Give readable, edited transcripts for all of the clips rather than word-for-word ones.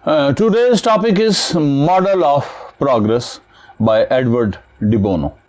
Today's topic is Model of Progress by Edward de Bono.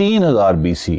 3000 BC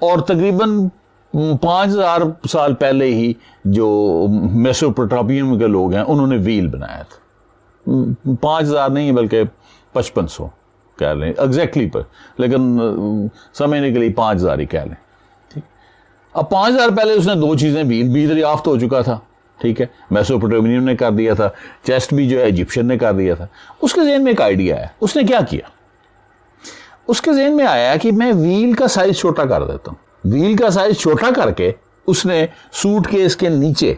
اور تقریباً 5000 سال پہلے ہی جو میسوپوٹامیہ کے لوگ ہیں انہوں نے ویل بنایا تھا. 5000 نہیں بلکہ 5500 کہہ لیں ایگزیکٹلی پر, لیکن سمجھنے کے لیے 5000 ہی کہہ لیں. ٹھیک, اب 5000 پہلے اس نے 2 چیزیں ویل بھی دریافت ہو چکا تھا. ٹھیک ہے, میسوپوٹامیہ نے کر دیا تھا, چیسٹ بھی جو ہے ایجپشن نے کر دیا تھا. اس کے ذہن میں ایک آئیڈیا ہے. اس نے کیا کیا, اس کے ذہن میں آیا کہ میں ویل کا سائز چھوٹا کر دیتا ہوں. ویل کا سائز چھوٹا کر کے اس نے سوٹ کیس کے نیچے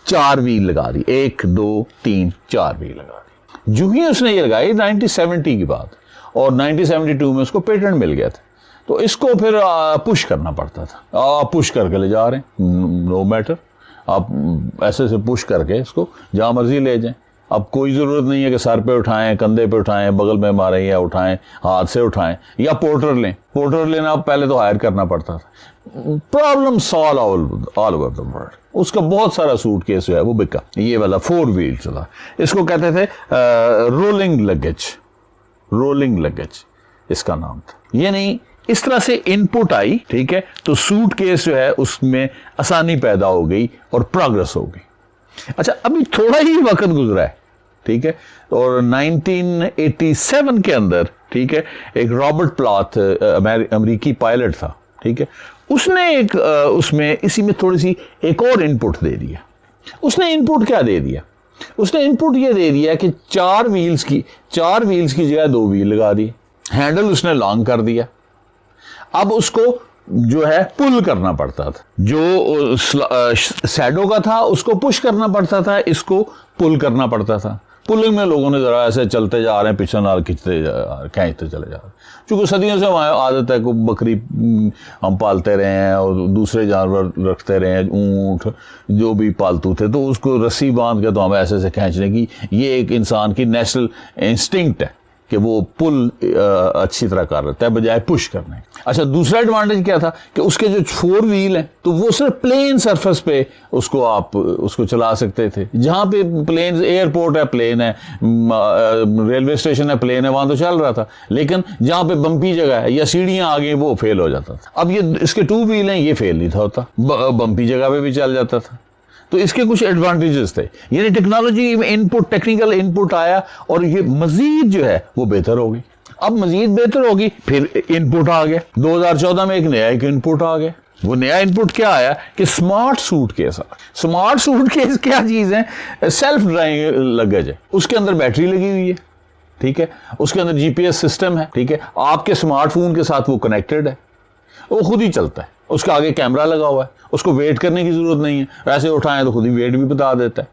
4 ویل لگا دی, 1 2 3 4 ویل لگا دی. جو ہی اس نے یہ لگائی 1970 کی بات, اور 1972 میں اس کو پیٹنٹ مل گیا تھا. تو اس کو پھر پش کرنا پڑتا تھا. آپ پش کر کے لے جا رہے ہیں, نو میٹر, آپ ایسے سے پش کر کے اس کو جہاں مرضی لے جائیں. اب کوئی ضرورت نہیں ہے کہ سر پہ اٹھائیں, کندھے پہ اٹھائیں, بغل میں ماریں یا اٹھائیں, ہاتھ سے اٹھائیں, یا پورٹر لیں. پورٹر لینا پہلے تو ہائر کرنا پڑتا تھا. پرابلم سال آل اوور دا ورلڈ. اس کا بہت سارا سوٹ کیس جو ہے وہ بکا. یہ والا 4 ویل چلا, اس کو کہتے تھے رولنگ لگیج. رولنگ لگیج اس کا نام تھا. یعنی اس طرح سے ان پٹ آئی, ٹھیک ہے, تو سوٹ کیس جو ہے اس میں آسانی پیدا ہو گئی اور پروگرس ہو گئی. اچھا, ابھی تھوڑا ہی وقت گزرا ہے, ٹھیک ہے, اور 1987 کے اندر, ٹھیک ہے, ایک رابرٹ پلاتھ امریکی پائلٹ تھا, ٹھیک ہے, اس نے ایک اس میں اسی میں تھوڑی سی ایک اور ان پٹ دے دیا. اس نے ان پٹ کیا دے دیا, اس نے ان پٹ یہ دے دیا کہ 4 ویلز کی جگہ 2 ویل لگا دی. ہینڈل اس نے لانگ کر دیا. اب اس کو جو ہے پل کرنا پڑتا تھا. جو سیڈو کا تھا اس کو پش کرنا پڑتا تھا, اس کو پل کرنا پڑتا تھا. پلنگ میں لوگوں نے ذرا ایسے چلتے جا رہے ہیں, پیچھے نال کھینچتے چلے جا رہے ہیں. چونکہ صدیوں سے ہماری عادت ہے کہ بکری ہم پالتے رہے ہیں اور دوسرے جانور رکھتے رہے ہیں, اونٹ جو بھی پالتو تھے, تو اس کو رسی باندھ کے تو ہم ایسے سے کھینچنے کی, یہ ایک انسان کی نیچرل انسٹنکٹ ہے کہ وہ پل اچھی طرح کر رہتا ہے بجائے پش کرنے. اچھا, دوسرا ایڈوانٹیج کیا تھا کہ اس کے جو 4 ویل ہیں تو وہ صرف پلین سرفس پہ اس کو آپ اس کو چلا سکتے تھے. جہاں پہ پلین, ایئرپورٹ ہے پلین ہے, ریلوے اسٹیشن ہے پلین ہے, وہاں تو چل رہا تھا. لیکن جہاں پہ بمپی جگہ ہے یا سیڑھیاں آ گئی وہ فیل ہو جاتا تھا. اب یہ اس کے 2 ویل ہیں, یہ فیل نہیں تھا ہوتا, بمپی جگہ پہ بھی چل جاتا تھا. تو اس کے کچھ ایڈوانٹیجز تھے. یعنی technology in put, technical in پٹ آیا اور یہ مزید جو ہے وہ بہتر ہوگی. اب مزید بہتر ہوگی, پھر ان پٹ آ گیا. 2014 میں ایک نیا ان پٹ آ گیا. وہ نیا ان پٹ کیا آیا کہ smart suitcase. Smart suitcase کیا چیز ہے؟ سیلف ڈرائیونگ لگیج ہے. اس کے اندر بیٹری لگی ہوئی ہے, ٹھیک ہے, اس کے اندر GPS سسٹم ہے, ٹھیک ہے, آپ کے اسمارٹ فون کے ساتھ وہ کنیکٹڈ ہے, وہ خود ہی چلتا ہے. اس کا آگے کیمرہ لگا ہوا ہے, اس کو ویٹ کرنے کی ضرورت نہیں ہے, ویسے اٹھائیں تو خود ہی ویٹ بھی بتا دیتا ہے.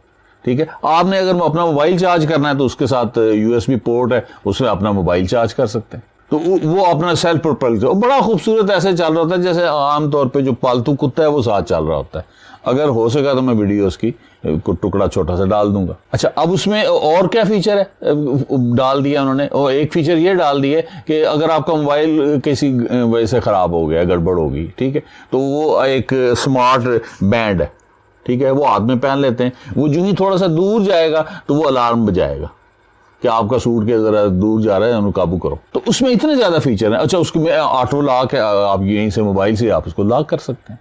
ٹھیک ہے, آپ نے اگر اپنا موبائل چارج کرنا ہے تو اس کے ساتھ USB پورٹ ہے, اس میں اپنا موبائل چارج کر سکتے ہیں. تو وہ اپنا سیلف پروپلڈ بڑا خوبصورت ایسے چل رہا ہوتا ہے جیسے عام طور پہ جو پالتو کتا ہے وہ ساتھ چل رہا ہوتا ہے. اگر ہو سکا تو میں ویڈیو اس کی ٹکڑا چھوٹا سا ڈال دوں گا. اچھا, اب اس میں اور کیا فیچر ہے ڈال دیا انہوں نے, اور ایک فیچر یہ ڈال دیے کہ اگر آپ کا موبائل کسی وجہ سے خراب ہو گیا, گڑبڑ ہوگی, ٹھیک ہے, تو وہ ایک اسمارٹ بینڈ ہے, ٹھیک ہے, وہ ہاتھ میں پہن لیتے ہیں. وہ جو ہی تھوڑا سا دور جائے گا تو وہ الارم بجائے گا کہ آپ کا سوٹ کے ذرا دور جا رہا ہے, انہوں قابو کرو. تو اس میں اتنے زیادہ فیچر ہیں. اچھا, اس میں آٹو لاک ہے, آپ یہیں سے موبائل سے آپ اس کو لاک کر سکتے ہیں,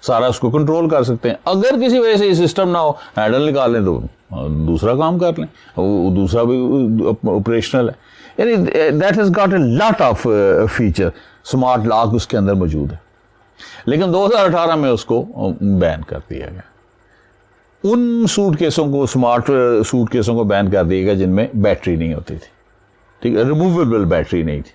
سارا اس کو کنٹرول کر سکتے ہیں. اگر کسی وجہ سے یہ سسٹم نہ ہو, ہینڈل نکال لیں تو دوسرا کام کر لیں, وہ دوسرا بھی آپریشنل ہے. یعنی that has got a lot of feature. Smart lock اس کے اندر موجود ہے, لیکن 2018 میں اس کو بین کر دیا گیا. ان سوٹ کیسوں کو, اسمارٹ سوٹ کیسوں کو بین کر دیا گیا جن میں بیٹری نہیں ہوتی تھی, ٹھیک ہے, ریموویبل بیٹری نہیں تھی,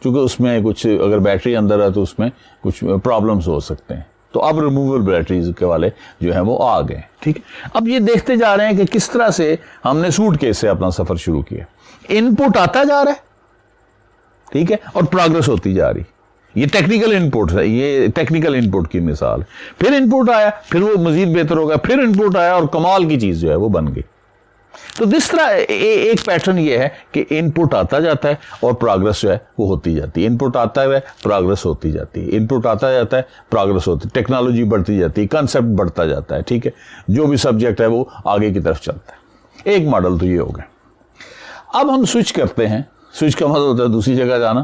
چونکہ اس میں کچھ اگر بیٹری اندر ہے تو اس میں کچھ پرابلمس ہو سکتے ہیں. تو اب ریموویبل بیٹریز کے والے جو ہیں وہ آ گئے. ٹھیک ہے, اب یہ دیکھتے جا رہے ہیں کہ کس طرح سے ہم نے سوٹ کیس سے اپنا سفر شروع کیا. ان پٹ آتا جا رہا ہے, ٹھیک ہے, اور پروگرس ہوتی جا رہی. یہ ٹیکنیکل ان پٹ ہے, یہ ٹیکنیکل ان پٹ کی مثال. پھر ان پٹ آیا, پھر وہ مزید بہتر ہو گیا, پھر ان پٹ آیا اور کمال کی چیز جو ہے وہ بن گئی. تو جس طرح ایک پیٹرن یہ ہے کہ ان پٹ آتا جاتا ہے اور پروگرس جو ہے وہ ہوتی جاتی ہے. ان پٹ آتا ہے, پروگرس ہوتی جاتی ہے, ان پٹ آتا جاتا ہے, پروگرس ہوتی ہے, ٹیکنالوجی بڑھتی جاتی ہے, کنسیپٹ بڑھتا جاتا ہے. ٹھیک ہے, جو بھی سبجیکٹ ہے وہ آگے کی طرف چلتا ہے. ایک ماڈل تو یہ ہو گیا. اب ہم سوئچ کرتے ہیں. سوئچ کا مطلب ہوتا ہے دوسری جگہ جانا.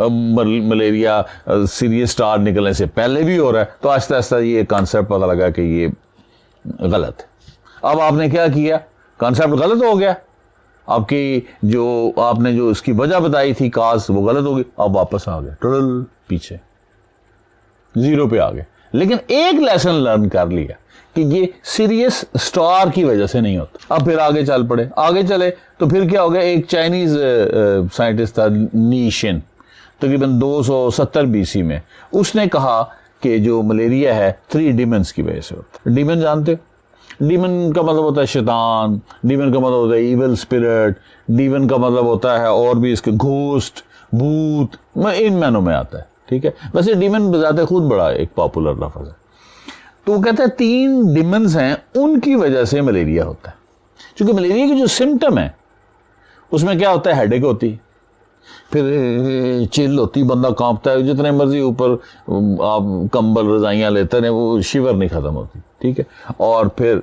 ملیریا سیریس اسٹار نکلنے سے پہلے بھی ہو رہا ہے. تو آہستہ آہستہ یہ کانسیپٹ پتہ لگا کہ یہ غلط ہے. اب آپ نے کیا کیا, کانسیپٹ غلط ہو گیا, آپ کی آپ نے جو اس کی وجہ بتائی تھی کاز وہ غلط ہوگی, آپ واپس آ گئے ٹرل پیچھے زیرو پہ آ گئے. لیکن ایک لیسن لرن کر لیا کہ یہ سیریس اسٹار کی وجہ سے نہیں ہوتا. اب پھر آگے چل پڑے, آگے چلے تو پھر کیا ہو گیا, ایک چائنیز سائنٹسٹ تھا نیشن, تقریباً 270 BC میں, اس نے کہا کہ جو ملیریا ہے 3 ڈیمنز کی وجہ سے ہوتا ہے. ڈیمن جانتے ہو, ڈیمن کا مطلب ہوتا ہے شیطان, ڈیمن کا مطلب ہوتا ہے ایول اسپرٹ, ڈیمن کا مطلب ہوتا ہے اور بھی اس کے گھوسٹ, بھوت, ان معنوں میں آتا ہے. ٹھیک ہے, ویسے ڈیمن بذات خود بڑا ایک پاپولر لفظ ہے. تو وہ کہتا ہے 3 ڈیمنز ہیں, ان کی وجہ سے ملیریا ہوتا ہے. چونکہ ملیریا کی جو سمٹم ہے اس میں کیا ہوتا ہے, ہیڈ ایک ہوتی, پھر چل ہوتی, بندہ کانپتا ہے, جتنے مرضی اوپر آپ کمبل رضائیاں لیتے ہیں وہ شیور نہیں ختم ہوتی. ٹھیک ہے, اور پھر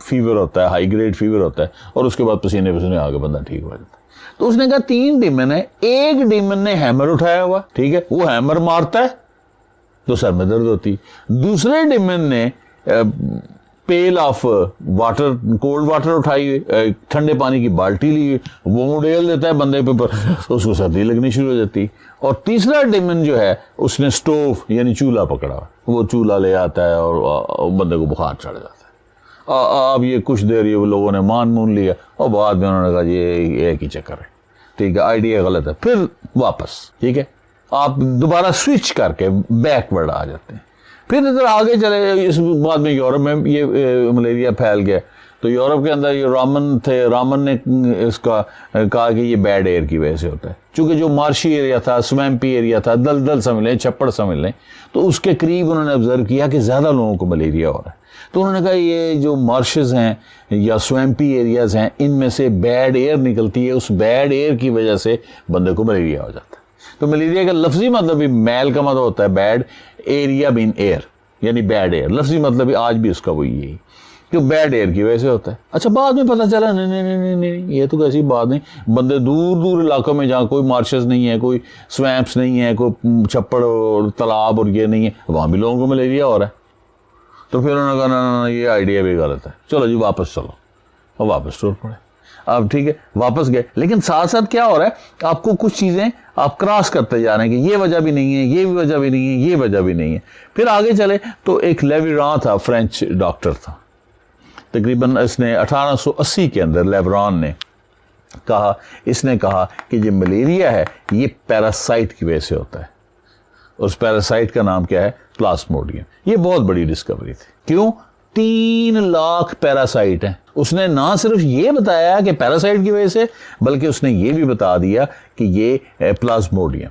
فیور ہوتا ہے, ہائی گریڈ فیور ہوتا ہے, اور اس کے بعد پسینے آ کے بندہ ٹھیک ہو جاتا ہے. تو اس نے کہا 3 ڈیمن ہے, ایک ڈیمن نے ہیمر اٹھایا ہوا, ٹھیک ہے, وہ ہیمر مارتا ہے تو سر میں درد ہوتی. دوسرے ڈیمن نے پیل آف واٹر, کولڈ واٹر اٹھائی ہوئی, ٹھنڈے پانی کی بالٹی لی ہوئی, وہ ڈیل دیتا ہے بندے پہ, تو اس کو سردی لگنی شروع ہو جاتی. اور تیسرا ڈیمن جو ہے اس نے سٹوو یعنی چولہا پکڑا, وہ چولہا لے آتا ہے اور بندے کو بخار چڑھ جاتا ہے. اب یہ کچھ دیر یہ لوگوں نے مون لیا, اور بعد میں انہوں نے کہا یہ ایک ہی چکر ہے. ٹھیک ہے, آئیڈیا غلط ہے. پھر واپس, ٹھیک ہے, آپ دوبارہ سوئچ کر کے بیکورڈ آ جاتے ہیں. پھر ادھر آگے چلے, اس بعد میں یورپ میں یہ ملیریا پھیل گیا. تو یورپ کے اندر یہ رامن تھے, رامن نے اس کا کہا کہ یہ بیڈ ایئر کی وجہ سے ہوتا ہے. چونکہ جو مارشی ایریا تھا, سویمپی ایریا تھا, دلدل سمجھ لیں, چھپڑ سمجھ لیں, تو اس کے قریب انہوں نے آبزرو کیا کہ زیادہ لوگوں کو ملیریا ہو رہا ہے. تو انہوں نے کہا یہ جو مارشز ہیں یا سویمپی ایریاز ہیں, ان میں سے بیڈ ایئر نکلتی ہے, اس بیڈ ایئر کی وجہ سے بندے کو ملیریا ہو جاتا ہے. تو ملیریا کا لفظی مطلب بھی میل کا مطلب ہوتا ہے بیڈ, ایریا بین ایئر یعنی بیڈ ایئر, لفظی مطلب بھی آج بھی اس کا وہی ہے کہ بیڈ ایئر کی وجہ سے ہوتا ہے. اچھا, بعد میں پتہ چلا نہیں, یہ تو ایسی بات نہیں, بندے دور دور علاقوں میں جہاں کوئی مارشز نہیں ہے, کوئی سویمپس نہیں ہے, کوئی چھپڑ اور تالاب اور یہ نہیں ہے, وہاں بھی لوگوں کو ملیریا ہو رہا ہے. تو پھر انہوں نے کہا نا یہ آئیڈیا بھی غلط ہے, چلو جی واپس چلو, اور واپس ٹور پڑے. اب ٹھیک ہے, واپس گئے, لیکن ساتھ ساتھ کیا ہو رہا ہے, آپ کو کچھ چیزیں آپ کراس کرتے جا رہے ہیں کہ یہ وجہ بھی نہیں ہے, یہ بھی وجہ بھی نہیں ہے, یہ وجہ بھی نہیں ہے. پھر آگے چلے تو ایک لیویران تھا, فرینچ ڈاکٹر تھا, تقریباً اس نے 1880 کے اندر لیوران نے کہا, اس نے کہا کہ یہ ملیریا ہے یہ پیراسائٹ کی وجہ سے ہوتا ہے. اس پیراسائٹ کا نام کیا ہے, پلازموڈیم. یہ بہت بڑی ڈسکوری تھی. کیوں؟ 3 لاکھ پیراسائٹ ہیں. اس نے نہ صرف یہ بتایا کہ پیراسائٹ کی وجہ سے, بلکہ اس نے یہ بھی بتا دیا کہ یہ پلازموڈیم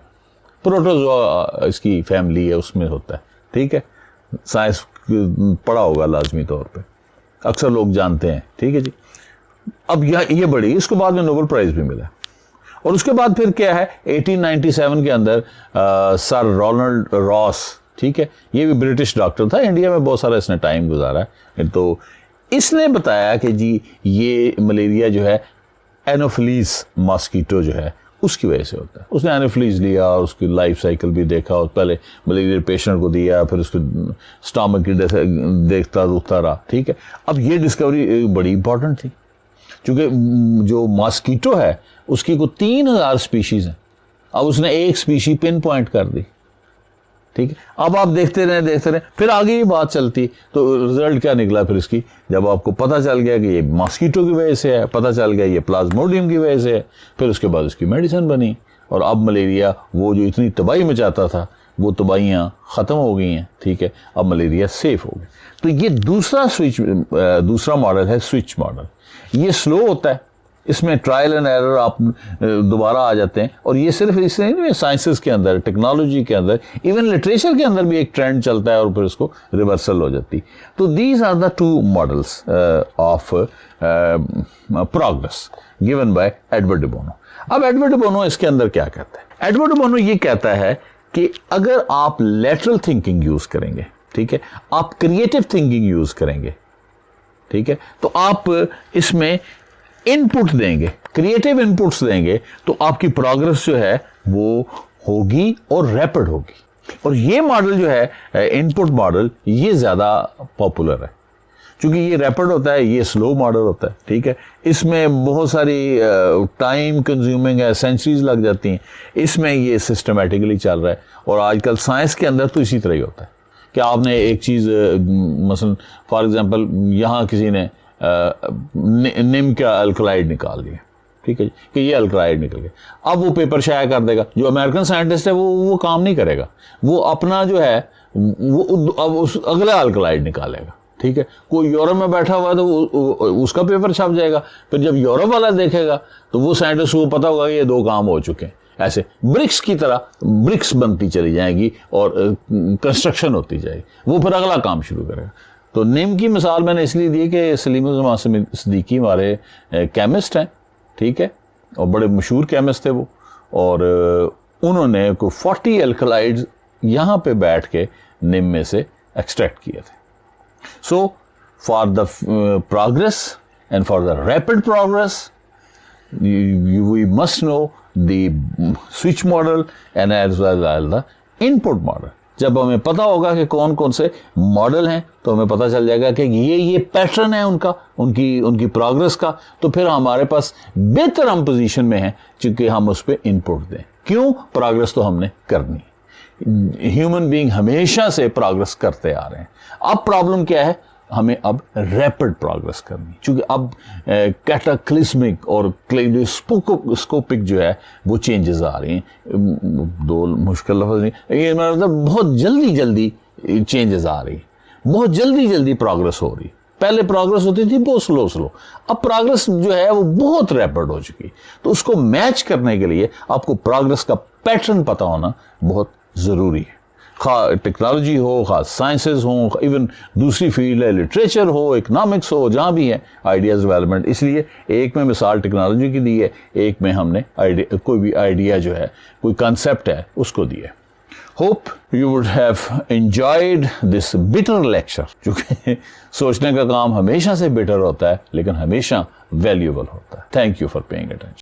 پروٹوزوا اس کی فیملی ہے, اس میں ہوتا ہے. ٹھیک ہے, سائنس پڑھا ہوگا لازمی طور پہ, اکثر لوگ جانتے ہیں. ٹھیک ہے جی. اب یہ بڑی, اس کو بعد میں نوبل پرائز بھی ملا. اور اس کے بعد پھر کیا ہے, 1897 کے اندر سر رونلڈ راس, ٹھیک ہے, یہ بھی برٹش ڈاکٹر تھا, انڈیا میں بہت سارا اس نے ٹائم گزارا ہے. تو اس نے بتایا کہ جی یہ ملیریا جو ہے اینوفلیز ماسکیٹو جو ہے اس کی وجہ سے ہوتا ہے. اس نے اینوفلیز لیا اور اس کی لائف سائیکل بھی دیکھا, اور پہلے ملیریا پیشنٹ کو دیا, پھر اس کو سٹامک کی دیکھتا دکھتا رہا. ٹھیک ہے. اب یہ ڈسکوری بڑی امپورٹنٹ تھی, چونکہ جو ماسکیٹو ہے اس کی کوئی 3000 سپیشیز ہیں. اب اس نے ایک سپیشی پن پوائنٹ کر دی. ٹھیک ہے. اب آپ دیکھتے رہے, پھر آگے یہ بات چلتی. تو رزلٹ کیا نکلا پھر اس کی, جب آپ کو پتہ چل گیا کہ یہ ماسکیٹو کی وجہ سے ہے, پتہ چل گیا یہ پلازموڈیم کی وجہ سے ہے, پھر اس کے بعد اس کی میڈیسن بنی. اور اب ملیریا وہ جو اتنی تباہی مچاتا تھا وہ تباہیاں ختم ہو گئی ہیں. ٹھیک ہے. اب ملیریا سیف ہو گئی. تو یہ دوسرا ماڈل ہے سوئچ ماڈل. یہ سلو ہوتا ہے, اس میں ٹرائل اینڈ ایرر آپ دوبارہ آ جاتے ہیں. اور یہ صرف اس نہیں, سائنسز کے اندر, ٹیکنالوجی کے اندر, ایون لٹریچر کے اندر بھی ایک ٹرینڈ چلتا ہے اور پھر اس کو ریورسل ہو جاتی. تو these are the 2 models of progress given by Edward Bono. اب ایڈورڈ بونو اس کے اندر کیا کہتا ہے, ایڈورڈ بونو یہ کہتا ہے کہ اگر آپ لیٹرل تھنکنگ یوز کریں گے, ٹھیک ہے, آپ کریٹو تھنکنگ یوز کریں گے, ٹھیک ہے, تو آپ اس میں ان پٹ دیں گے, کریٹو ان پٹس دیں گے, تو آپ کی پروگرس جو ہے وہ ہوگی اور ریپڈ ہوگی. اور یہ ماڈل جو ہے ان پٹ ماڈل یہ زیادہ پاپولر ہے چونکہ یہ ریپڈ ہوتا ہے, یہ سلو ماڈل ہوتا ہے. ٹھیک ہے, اس میں بہت ساری ٹائم کنزیومنگ ہے, سینچریز لگ جاتی ہیں. اس میں یہ سسٹمیٹکلی چل رہا ہے اور آج کل سائنس کے اندر تو اسی طرح ہی ہوتا ہے کہ آپ نے ایک چیز مثلا فار ایگزامپل یہاں کسی نے نم کا الکلائڈ نکال لیا, ٹھیک ہے جی, کہ یہ الکلائڈ نکل گیا. اب وہ پیپر شائع کر دے گا. جو امریکن سائنٹسٹ ہے وہ کام نہیں کرے گا, وہ اپنا جو ہے وہ اب اگلا الکلائڈ نکالے گا. ٹھیک ہے, کوئی یورپ میں بیٹھا ہوا ہے تو اس کا پیپر چھپ جائے گا. پھر جب یورپ والا دیکھے گا تو وہ سائنٹسٹ کو پتا ہوگا کہ یہ 2 کام ہو چکے ہیں. ایسے برکس کی طرح برکس بنتی چلی جائیں گی اور کنسٹرکشن ہوتی جائے گی, وہ پھر اگلا کام شروع کرے گا. تو نیم کی مثال میں نے اس لیے دی کہ سلیم الزمان صدیقی ہمارے کیمسٹ ہیں, ٹھیک ہے, اور بڑے مشہور کیمسٹ تھے وہ, اور انہوں نے کوئی 40 الکلائڈز یہاں پہ بیٹھ کے نیم میں سے ایکسٹریکٹ کیے تھے. So, for the progress and for the rapid progress, we must know the switch model and as well as the input model. جب ہمیں پتا ہوگا کہ کون کون سے ماڈل ہیں تو ہمیں پتا چل جائے گا کہ یہ پیٹرن ہے ان کا, ان کی پروگرس کا, تو پھر ہمارے پاس بہتر ہم پوزیشن میں ہیں چونکہ ہم اس پہ انپٹ دیں. کیوں؟ پروگرس تو ہم نے کرنی. ہیومن بینگ ہمیشہ سے پروگرس کرتے آ رہے ہیں. اب پرابلم کیا ہے؟ ہمیں اب ریپڈ پروگرس کرنی, چونکہ اب کیٹاکلسمک اور اسکوپک جو ہے وہ چینجز آ رہی ہیں. 2 مشکل لفظ نہیں, یہ مطلب بہت جلدی چینجز آ رہی ہیں, بہت جلدی پروگرس ہو رہی. پہلے پروگرس ہوتی تھی بہت سلو, اب پروگرس جو ہے وہ بہت ریپڈ ہو چکی. تو اس کو میچ کرنے کے لیے آپ کو پروگرس کا پیٹرن پتا ہونا بہت ضروری ہے. خواہ ٹیکنالوجی ہو, خواہ سائنسز ہوں, ایون دوسری فیلڈ ہے, لٹریچر ہو, اکنامکس ہو, جہاں بھی ہے آئیڈیاز ڈیولپمنٹ. اس لیے ایک میں مثال ٹیکنالوجی کی دی ہے, ایک میں ہم نے کوئی بھی آئیڈیا جو ہے, کوئی کنسیپٹ ہے, اس کو دی ہے. Hope you would have enjoyed this better lecture. چونکہ سوچنے کا کام ہمیشہ سے بیٹر ہوتا ہے لیکن ہمیشہ ویلیوبل ہوتا ہے. Thank you for paying attention.